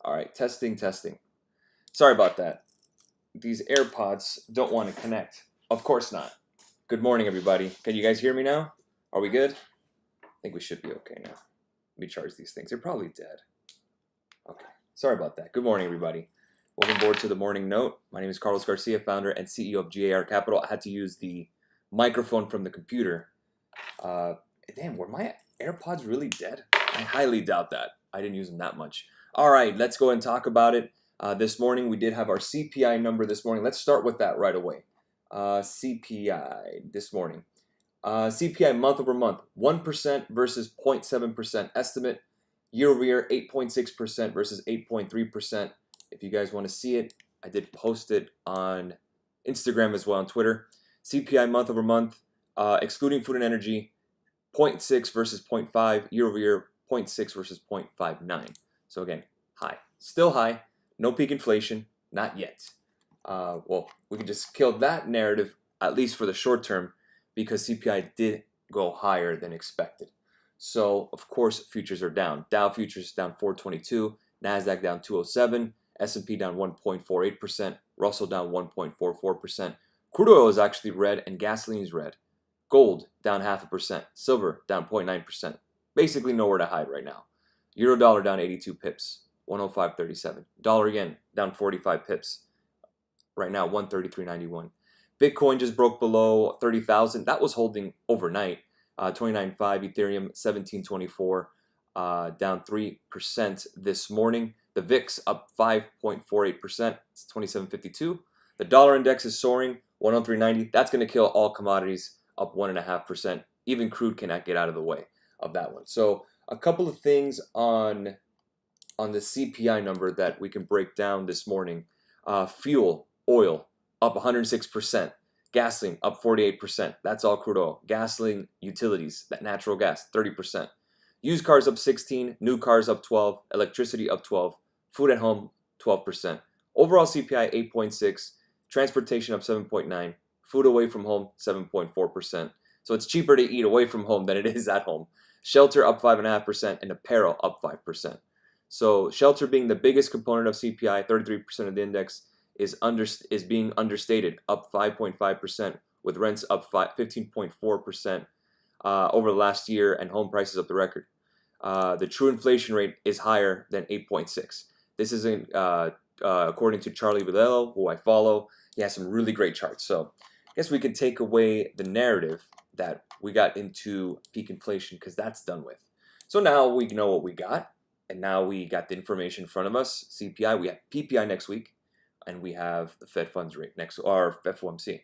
All right, testing, testing. Sorry about that. These AirPods don't want to connect. Of course not. Good morning, everybody. Can you guys hear me now? Are we good? I think we should be okay now. Let me charge these things. They're probably dead. Okay. Sorry about that. Good morning, everybody. Welcome aboard to the Morning Note. My name is Carlos Garcia, founder and CEO of G.A.R Capital. I had to use the microphone from the computer. Damn, were my AirPods really dead? I highly doubt that. I didn't use them that much. All right, let's go and talk about it. This morning, we did have our CPI number this morning. Let's start with that right away. CPI this morning. CPI month over month, 1% versus 0.7% estimate. Year over year, 8.6% versus 8.3%. If you guys want to see it, I did post it on Instagram as well, on Twitter. CPI month over month, excluding food and energy, 0.6 versus 0.5. Year over year, 0.6 versus 0.59. So again, high. Still high. No peak inflation. Not yet. Well, we can just kill that narrative, at least for the short term, because CPI did go higher than expected. So, of course, futures are down. Dow futures down 422, NASDAQ down 207, S&P down 1.48%, Russell down 1.44%. Crude oil is actually red and gasoline is red. Gold down 0.5%, silver down 0.9%. Basically nowhere to hide right now. Euro dollar down 82 pips, 105.37. Dollar yen down 45 pips. Right now 133.91. Bitcoin just broke below 30,000. That was holding overnight. 29.5. Ethereum 1724, down 3% this morning. The VIX up 5.48%. It's 27.52. The dollar index is soaring 103.90. That's going to kill all commodities, up 1.5%. Even crude cannot get out of the way of that one. So a couple of things on the CPI number that we can break down this morning. Fuel, oil, up 106%. Gasoline up 48%. That's all crude oil. Gasoline, utilities, that natural gas, 30%. Used cars up 16, new cars up 12, electricity up 12, food at home 12%. Overall CPI 8.6, transportation up 7.9, food away from home 7.4%. So it's cheaper to eat away from home than it is at home. Shelter up 5.5% and apparel up 5%. So shelter being the biggest component of CPI, 33% of the index, is being understated, up 5.5%, with rents up 15.4% over the last year, and home prices up the record. The true inflation rate is higher than 8.6. This isn't according to Charlie Vilello, who I follow. He has some really great charts. So I guess we could take away the narrative that we got into peak inflation, because that's done with. So now we know what we got, and now we got the information in front of us. CPI, we have PPI next week, and we have the Fed funds rate next, or FOMC.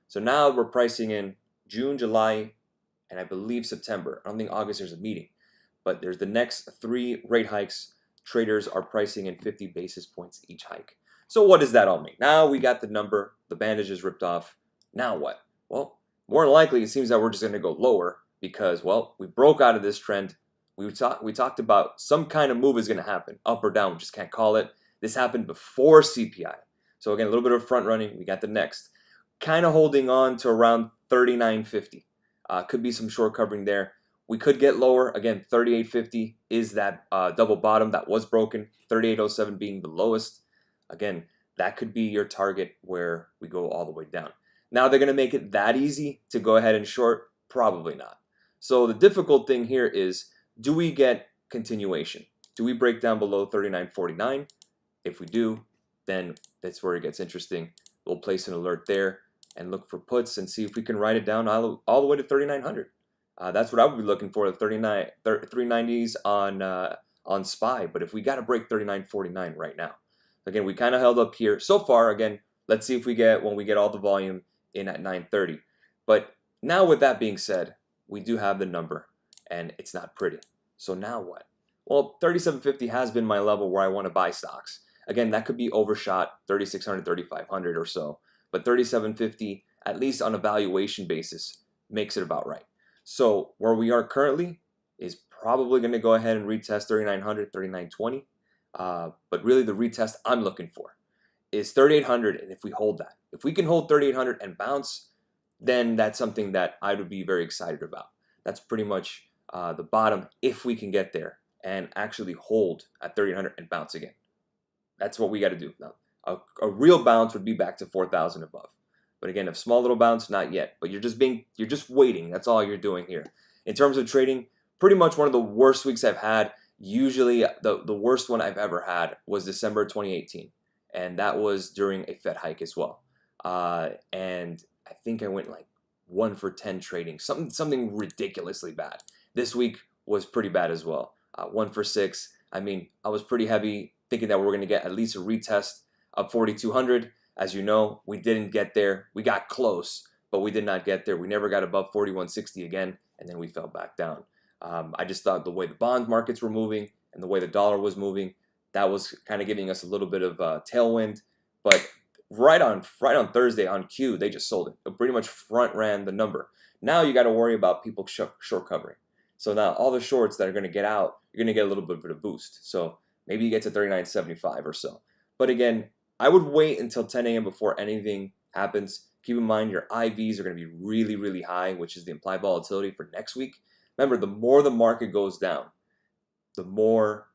So now we're pricing in June, July, and I believe September. I don't think August there's a meeting, but there's the next 3 rate hikes. Traders are pricing in 50 basis points each hike. So what does that all mean? Now we got the number, the bandage is ripped off. Now what? Well, more than likely it seems that we're just going to go lower because, well, we broke out of this trend. We talked about some kind of move is going to happen, up or down, we just can't call it. This happened before CPI. So again, a little bit of front running. We got the next. Kind of holding on to around 39.50. Could be some short covering there. We could get lower. Again, 38.50 is that double bottom that was broken. 38.07 being the lowest. Again, that could be your target where we go all the way down. Now they're going to make it that easy to go ahead and short? Probably not. So the difficult thing here is, do we get continuation? Do we break down below 39.49? If we do, then that's where it gets interesting. We'll place an alert there and look for puts and see if we can write it down all the way to 3,900. That's what I would be looking for, the 390s on SPY. But if we got to break 39.49 right now, again, we kind of held up here so far. Again, let's see if when we get all the volume in at 9:30. But now with that being said, we do have the number, and it's not pretty. So now what? Well, 37.50 has been my level where I want to buy stocks. Again, that could be overshot, 3,600, 3,500 or so. But 37.50, at least on a valuation basis, makes it about right. So where we are currently is probably going to go ahead and retest 3,900, 3,920. But really the retest I'm looking for is 3,800, and if we hold that. If we can hold 3,800 and bounce, then that's something that I would be very excited about. That's pretty much the bottom if we can get there and actually hold at 3,800 and bounce again. That's what we got to do now. A real bounce would be back to 4,000 above. But again, a small little bounce, not yet. But you're just waiting. That's all you're doing here. In terms of trading, pretty much one of the worst weeks I've had. Usually, the worst one I've ever had was December 2018, and that was during a Fed hike as well. And I think I went like 1 for 10 trading, something ridiculously bad. This week was pretty bad as well. 1 for 6. I mean, I was pretty heavy, thinking that we were going to get at least a retest of 4,200. As you know, we didn't get there. We got close, but we did not get there. We never got above 4160 again, and then we fell back down. I just thought the way the bond markets were moving and the way the dollar was moving, that was kind of giving us a little bit of tailwind. But right on Thursday on Q, they just sold it. It pretty much front ran the number. Now you got to worry about people short covering. So now all the shorts that are going to get out, you're going to get a little bit of a boost. So maybe you get to 39.75 or so. But again, I would wait until 10 a.m. before anything happens. Keep in mind your IVs are going to be really, really high, which is the implied volatility for next week. Remember, the more the market goes down, the more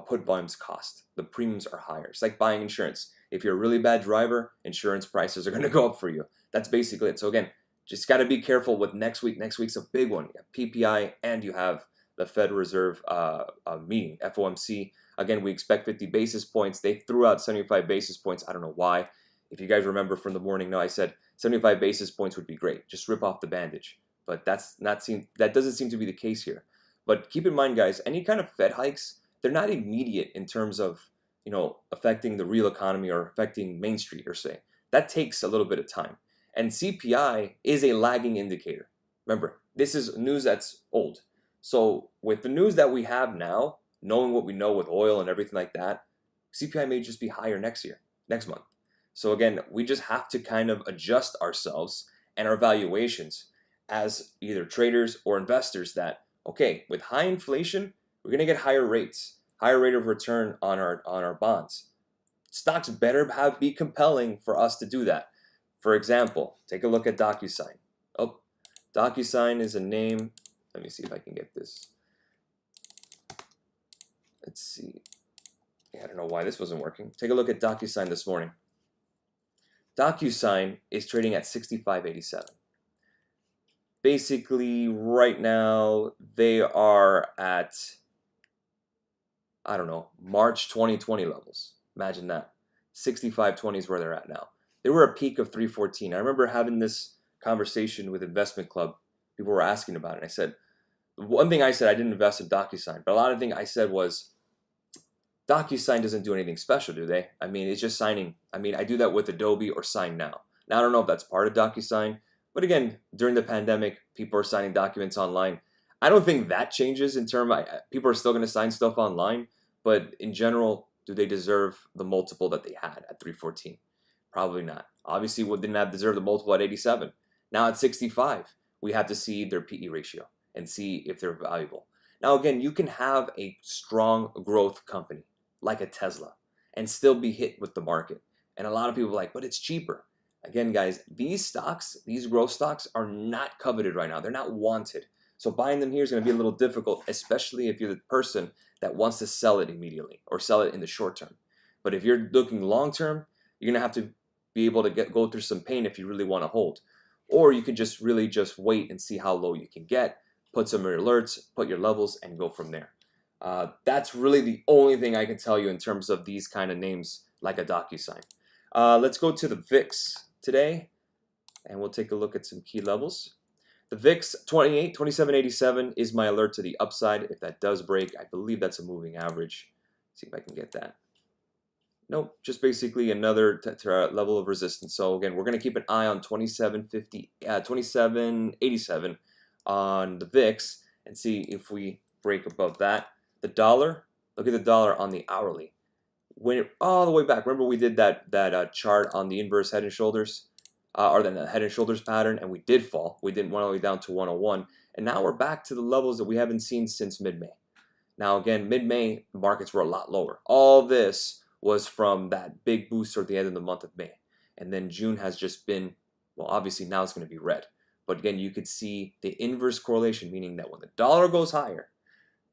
put volumes cost. The premiums are higher. It's like buying insurance. If you're a really bad driver, insurance prices are going to go up for you. That's basically it. So again, just got to be careful with next week. Next week's a big one. You have PPI and you have the Federal Reserve meeting, FOMC. Again, we expect 50 basis points. They threw out 75 basis points. I don't know why. If you guys remember from the morning, no, I said 75 basis points would be great. Just rip off the bandage. But that doesn't seem to be the case here. But keep in mind, guys, any kind of Fed hikes, they're not immediate in terms of, affecting the real economy or affecting Main Street, or say. That takes a little bit of time. And CPI is a lagging indicator. Remember, this is news that's old. So with the news that we have now, knowing what we know with oil and everything like that, CPI may just be higher next month. So again, we just have to kind of adjust ourselves and our valuations as either traders or investors that, okay, with high inflation, we're going to get higher rates, higher rate of return on our bonds. Stocks better be compelling for us to do that. For example, take a look at DocuSign. Oh, DocuSign is a name. Let me see if I can get this. Let's see. I don't know why this wasn't working. Take a look at DocuSign this morning. DocuSign is trading at 65.87. Basically, right now, they are at, I don't know, March 2020 levels. Imagine that. 65.20 is where they're at now. They were a peak of 314. I remember having this conversation with Investment Club. People were asking about it. And I said, one thing I said, I didn't invest in DocuSign. But a lot of things I said was, DocuSign doesn't do anything special, do they? I mean, it's just signing. I mean, I do that with Adobe or Sign Now. Now, I don't know if that's part of DocuSign. But again, during the pandemic, people are signing documents online. I don't think that changes in terms, people are still going to sign stuff online. But in general, do they deserve the multiple that they had at 314? Probably not. Obviously, we didn't have deserve the multiple at 87. Now at 65, we have to see their PE ratio and see if they're valuable. Now, again, you can have a strong growth company like a Tesla and still be hit with the market. And a lot of people are like, but it's cheaper. Again, guys, these stocks, these growth stocks are not coveted right now. They're not wanted. So buying them here is going to be a little difficult, especially if you're the person that wants to sell it immediately or sell it in the short term. But if you're looking long term, you're going to have to be able to go through some pain if you really want to hold. Or you can just really just wait and see how low you can get, put some alerts, put your levels, and go from there. That's really the only thing I can tell you in terms of these kind of names like a DocuSign. Let's go to the VIX today, and we'll take a look at some key levels. The VIX 2787 is my alert to the upside. If that does break, I believe that's a moving average. See if I can get that. Nope, just basically another level of resistance. So again, we're going to keep an eye on 2787 on the VIX and see if we break above that. The dollar, look at the dollar on the hourly. Went all the way back. Remember we did that chart on the inverse head and shoulders, or the head and shoulders pattern, and we did fall. We did one all the way down to 101, and now we're back to the levels that we haven't seen since mid-May. Now again, mid-May, the markets were a lot lower. All this was from that big boost toward the end of the month of May, and then June has just been, well, obviously now it's going to be red. But again, you could see the inverse correlation, meaning that when the dollar goes higher,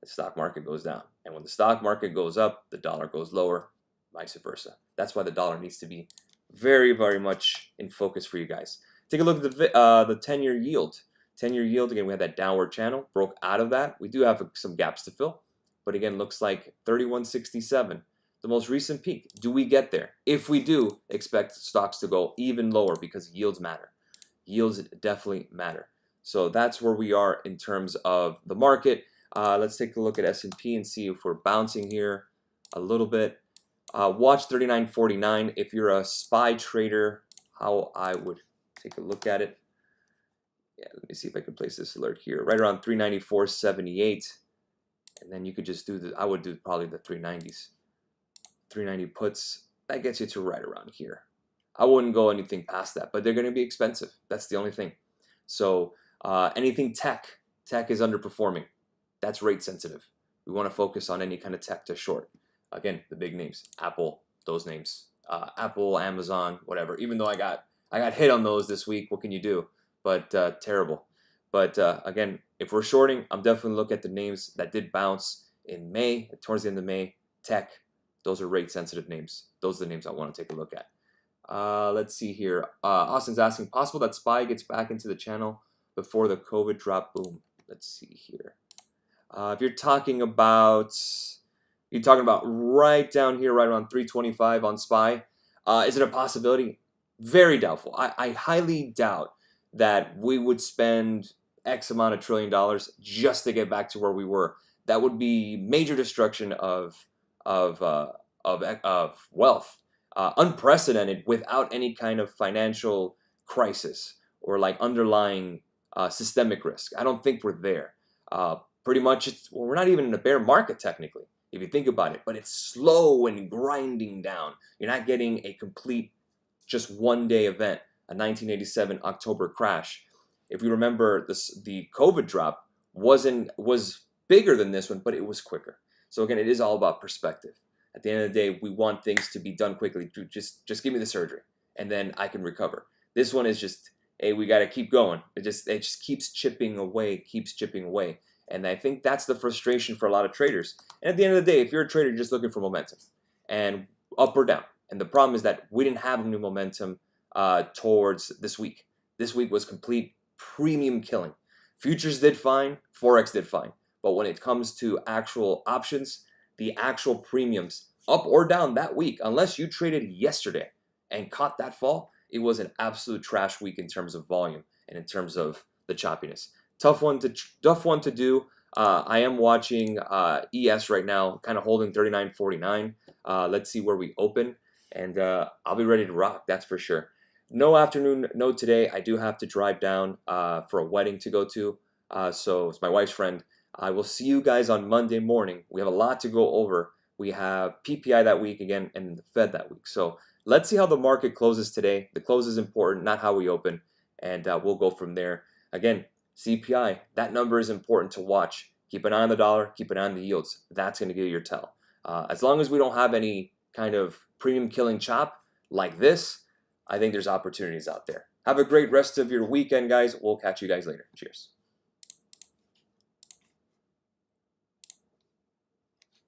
the stock market goes down. And when the stock market goes up, the dollar goes lower. vice versa. That's why the dollar needs to be very, very much in focus for you guys. Take a look at the 10-year yield. 10-year yield, again, we had that downward channel, broke out of that. We do have some gaps to fill, but again, looks like 31.67, the most recent peak. Do we get there? If we do, expect stocks to go even lower because yields matter. Yields definitely matter. So that's where we are in terms of the market. Let's take a look at S&P and see if we're bouncing here a little bit. Watch 39.49. If you're a SPY trader, how I would take a look at it. Yeah, let me see if I can place this alert here. Right around 394.78. And then you could just do the, I would do probably the 390s. 390 puts, that gets you to right around here. I wouldn't go anything past that, but they're going to be expensive. That's the only thing. So anything tech is underperforming. That's rate sensitive. We want to focus on any kind of tech to short. Again, the big names, Apple, those names, Apple, Amazon, whatever. Even though I got hit on those this week, what can you do? But terrible. But again, if we're shorting, I'm definitely looking at the names that did bounce in May, towards the end of May. Tech, those are rate sensitive names. Those are the names I want to take a look at. Let's see here. Austin's asking, possible that SPY gets back into the channel before the COVID drop boom. Let's see here. If you're talking about right down here, right around 325 on SPY, is it a possibility? Very doubtful. I highly doubt that we would spend X amount of $1 trillion just to get back to where we were. That would be major destruction of wealth. Unprecedented, without any kind of financial crisis or like underlying systemic risk. I don't think we're there. Pretty much, we're not even in a bear market technically, if you think about it, but it's slow and grinding down. You're not getting a complete, just one-day event, a 1987 October crash. If you remember, the COVID drop was bigger than this one, but it was quicker. So again, it is all about perspective. At the end of the day, we want things to be done quickly. Just give me the surgery, and then I can recover. This one is just, hey, we got to keep going. It just keeps chipping away, And I think that's the frustration for a lot of traders. And at the end of the day, if you're a trader, you're just looking for momentum, and up or down. And the problem is that we didn't have new momentum towards this week. This week was complete premium killing. Futures did fine, Forex did fine. But when it comes to actual options, the actual premiums up or down that week, unless you traded yesterday and caught that fall, it was an absolute trash week in terms of volume and in terms of the choppiness. Tough one to do. I am watching ES right now, kind of holding 39.49. Let's see where we open, and I'll be ready to rock. That's for sure. No afternoon, no today. I do have to drive down for a wedding to go to. So it's my wife's friend. I will see you guys on Monday morning. We have a lot to go over. We have PPI that week again and the Fed that week. So let's see how the market closes today. The close is important, not how we open. And we'll go from there. Again, CPI, that number is important to watch. Keep an eye on the dollar. Keep an eye on the yields. That's going to give you your tell. As long as we don't have any kind of premium killing chop like this, I think there's opportunities out there. Have a great rest of your weekend, guys. We'll catch you guys later. Cheers.